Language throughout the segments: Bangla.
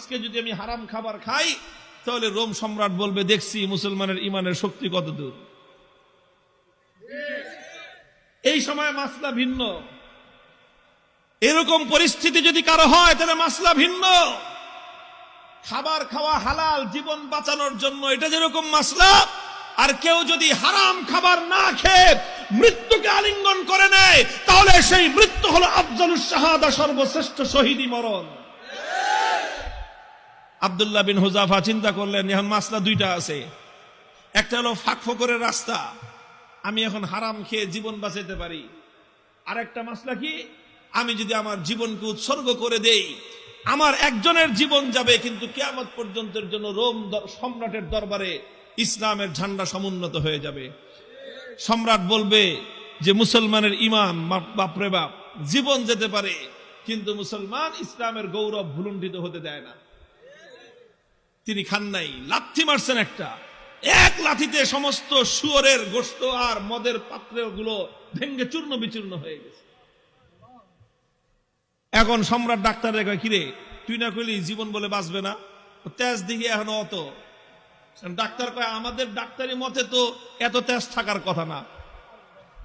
আজকে যদি আমি হারাম খাবার খাই তাহলে রোম সম্রাট বলবে দেখছি মুসলমানের ইমানের শক্তি কতদূর। এই সময় মাসলা ভিন্ন। এরকম পরিস্থিতি যদি কারো হয় তাহলে মাসলা ভিন্ন। খাবার খাওয়া হালাল জীবন বাঁচানোর জন্য, এটা যেরকম মাসলা, আর কেউ যদি হারাম খাবার না খেয়ে মৃত্যুকে আলিঙ্গন করে নেয় তাহলে সেই মৃত্যু হলো আফজালুস শাহাদা, সর্বশ্রেষ্ঠ শহীদি মরণ। আব্দুল্লাহ বিন হুযাফা চিন্তা করলেন এখন মাসলা দুইটা আছে, একটা হলো ফাঁকফোকরের রাস্তা, আমি এখন হারাম খেয়ে জীবন বাঁচাতে পারি, আর একটা মাসলা কি, আমি যদি আমার জীবনকে উৎসর্গ করে দেই আমার একজনের জীবন যাবে কিন্তু কিয়ামত পর্যন্তের জন্য রোম সম্রাটের দরবারে ইসলামের ঝান্ডা সমুন্নত হয়ে যাবে। সম্রাট বলবে যে মুসলমানের ইমান বাপরে বাপ, জীবন যেতে পারে কিন্তু মুসলমান ইসলামের গৌরব ভুলুণ্ঠিত হতে দেয় না। তিনি খান নাই, লাথি মারছেন একটা, এক লাথিতে সমস্ত শুয়োরের গোশত আর মদের পাত্রগুলো ভেঙ্গে চূর্ণ বিচূর্ণ হয়ে গেছে। এখন সম্রাট ডাক্তার কয় কিরে তুই না কইলি জীবন বলে বাঁচবে না, তেজ দিকে এখন অত। ডাক্তার কয় আমাদের ডাক্তারি মতে তো এত তেজ থাকার কথা না,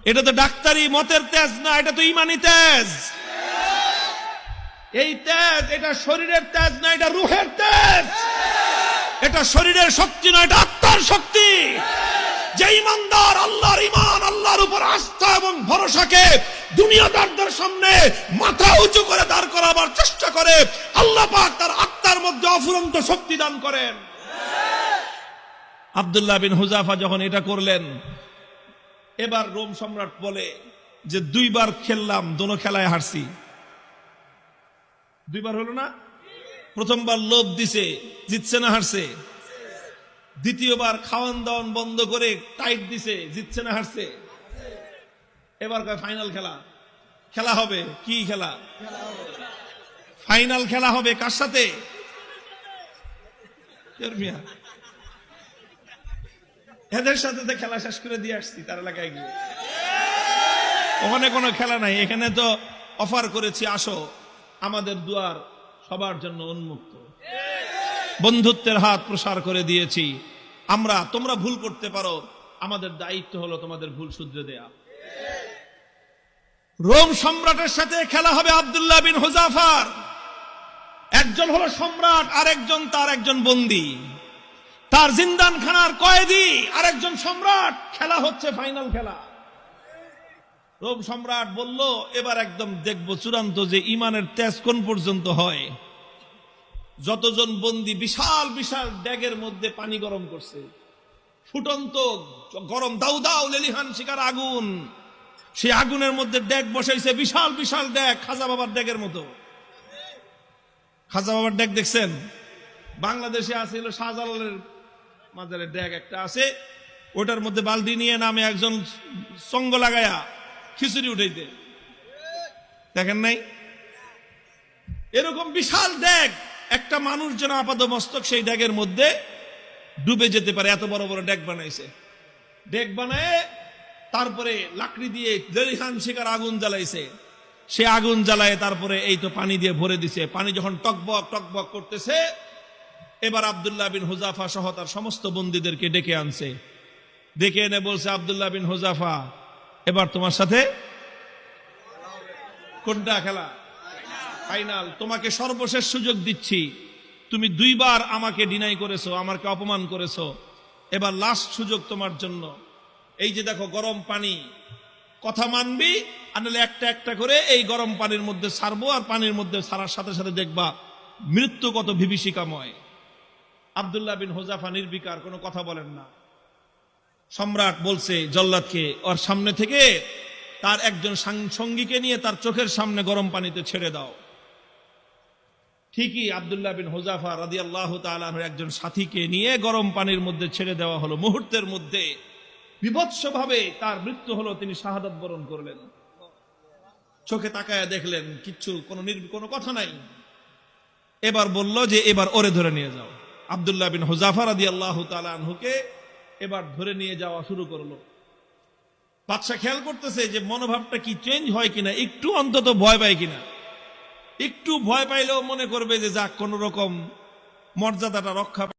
এটা তো ডাক্তারি মতের তেজ না, এটা তো ইমানি তেজ। এই তেজ এটা শরীরের তেজ না, এটা রুহের তেজ। এটা শরীরের শক্তি নয়, এটা আত্মার শক্তি। যে ইমানদার আল্লাহর ইমান, আল্লাহর উপর আস্থা এবং ভরসাকে দুনিয়াদারদের সামনে মাথা উঁচু করে দাঁড় করাবার চেষ্টা করে, আল্লাহ পাক তার আত্মার মধ্যে অফুরন্ত শক্তি দান করেন। আব্দুল্লাহ বিন হুযাফা যখন এটা করলেন, এবার রোম সম্রাট বলে যে দুইবার খেললাম, দোনো খেলায় হারছি। দুইবার হলো না, প্রথমবার লোভ দিছে, জিতছে না হারছে। দ্বিতীয়বার খাওয়ান দাওয়ান বন্ধ করে টাইট দিছে, জিতছে না হারছে। এবার ফাইনাল খেলা, খেলা হবে। কি খেলা? ফাইনাল খেলা হবে। কার সাথে? এদের সাথে তো খেলা শেষ করে দিয়ে আসছি তার এলাকায় গিয়ে। ওখানে কোনো খেলা নাই, এখানে তো অফার করেছি আসো, আমাদের দুয়ার সবার জন্য উন্মুক্ত, বন্ধুত্বের হাত প্রসার করে দিয়েছি আমরা। তোমরা ভুল করতে পারো, আমাদের দায়িত্ব হলো তোমাদের ভুল শুধরে দেয়া। রোম সম্রাটের সাথে খেলা হবে আব্দুল্লাহ বিন হুযাফার। একজন হলো সম্রাট, আর একজন তার একজন বন্দী, তার জিন্দানখানার কয়েদি, আর একজন সম্রাট। খেলা হচ্ছে ফাইনাল খেলা। রোম সম্রাট বলল এবার একদম দেখবো চূড়ান্ত যে ইমানের তেজ কোন পর্যন্ত হয়। যতজন বন্দী বিশাল বিশাল ড্যাগের মধ্যে পানি গরম করছে, ফুটন্ত গরম দাউ দাউ লেলিহান শিকার আগুন, সেই আগুনের মধ্যে ড্যাগ বসাইছে, বিশাল বিশাল ড্যাগ, খাজা বাবার ড্যাগের মতো। খাজা বাবার ড্যাগ দেখছেন? বাংলাদেশে আছে হলো শাহজালালের মাজারের ড্যাগ একটা আছে, ওটার মধ্যে বালতি নিয়ে নামে একজন সঙ্গ লাগায়া খিচুড়ি উঠাইতে, দেখেন নাই? এরকম বিশাল ড্যাগ, একটা মানুষ যেন আপাত মস্তক সেই ড্যাগের মধ্যে ডুবে যেতে পারে, এত বড় বড় ড্যাগ বানাইছে। ড্যাগ বানায় তারপরে লাকড়ি দিয়ে লেলিহান শিকার আগুন জ্বালাইছে, সে আগুন জ্বালায় তারপরে এই তো পানি দিয়ে ভরে দিছে। পানি যখন টকবক টকবক করতেছে, এবার আব্দুল্লাহ বিন হুযাফা সহ তার সমস্ত বন্দীদেরকে ডেকে আনছে। ডেকে এনে বলছে, আব্দুল্লাহ বিন হুযাফা এবার তোমার সাথে কোনটা খেলা? ফাইনাল। তোমাকে সর্বশেষ সুযোগ দিচ্ছি, তুমি দুইবার আমাকে ডিনাই করেছো, আমাকে অপমান করেছো, এবার লাস্ট সুযোগ তোমার জন্য। এই যে দেখো গরম পানি, কথা মানবি আর নাহলে একটা একটা করে এই গরম পানির মধ্যে ছাড়বো, আর পানির মধ্যে ছাড়ার সাথে সাথে দেখবা মৃত্যু কত বিভীষিকাময়। আব্দুল্লাহ বিন হুযাফা নির্বিকার, কোনো কথা বলেন না। সম্রাট বলছে জল্লাদকে ওর সামনে থেকে তার একজন সঙ্গীকে নিয়ে তার চোখের সামনে গরম পানিতে ছেড়ে দাও। ঠিকই আব্দুল্লাহ বিন হুযাফা রাদিয়াল্লাহু তাআলা আনহু একজন সাথীকে নিয়ে গরম পানির মধ্যে ছেড়ে দেওয়া হলো। মুহূর্তের মধ্যে বিভৎসভাবে তার মৃত্যু হলো, তিনি শাহাদাত বরণ করলেন। চোখে তাকায়া দেখলেন কিচ্ছু, কোনো কথা নাই। এবার বলল যে এবার ওরে ধরে নিয়ে যাও। আব্দুল্লাহ বিন হুযাফা রাদিয়াল্লাহু তাআলা আনহুকে এবার ধরে নিয়ে যাওয়া শুরু করলো। বাদশা খেয়াল করতেছে যে মনোভাবটা কি চেঞ্জ হয় কিনা, একটু অন্তত ভয় পায় কিনা। একটু ভয় পাইলেও মনে করবে যে যাক কোন রকম মর্যাদাটা রক্ষা